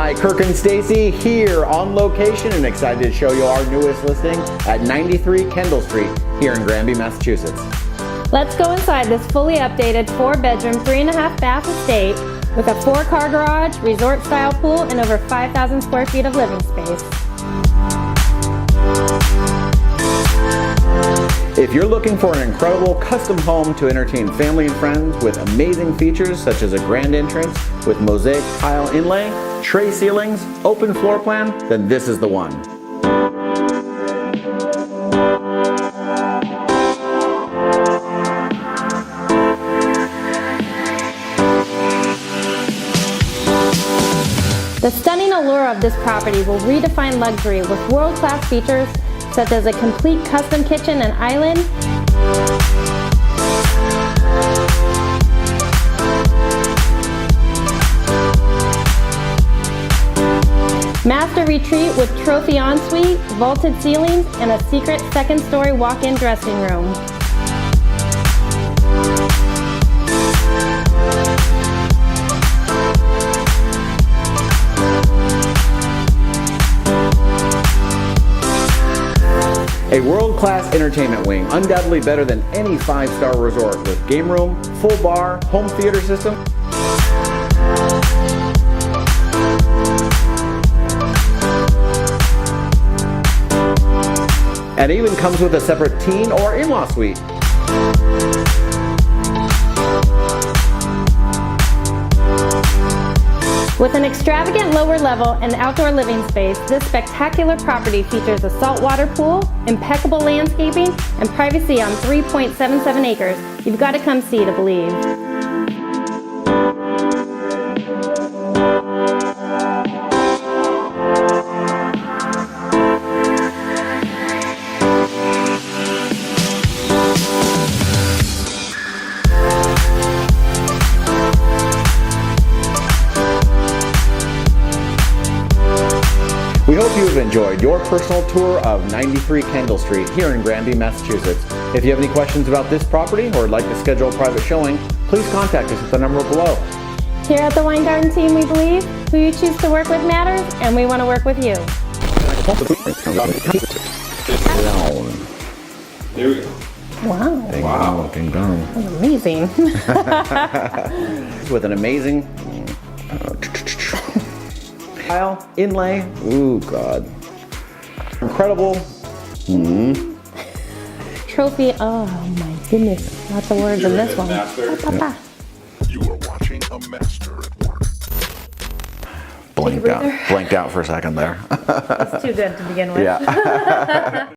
Hi, Kirk and Stacy here on location and excited to show you our newest listing at 93 Kendall Street here in Granby, Massachusetts. Let's go inside this fully updated 4-bedroom, 3.5 bath estate with a 4-car garage, resort-style pool, and over 5,000 square feet of living space. If you're looking for an incredible custom home to entertain family and friends with amazing features such as a grand entrance with mosaic tile inlay, tray ceilings, open floor plan, then this is the one. The stunning allure of this property will redefine luxury with world-class features such as a complete custom kitchen and island, master retreat with trophy ensuite, vaulted ceilings, and a secret second-story walk-in dressing room. A world-class entertainment wing, undoubtedly better than any 5-star resort with game room, full bar, home theater system. And it even comes with a separate teen or in-law suite. With an extravagant lower level and outdoor living space, this spectacular property features a saltwater pool, impeccable landscaping, and privacy on 3.77 acres. You've got to come see to believe. We hope you have enjoyed your personal tour of 93 Kendall Street here in Granby, Massachusetts. If you have any questions about this property or would like to schedule a private showing, please contact us at the number below. Here at the Wine Garden team, we believe who you choose to work with matters, and we want to work with you. There we go. Wow, Wow. Looking down. that's amazing. With an amazing tile inlay. Ooh, God. Incredible. Trophy, oh my goodness, lots of words in this one. Master. Papa. You are watching a master at work. Blanked out for a second there. It's too good to begin with. Yeah.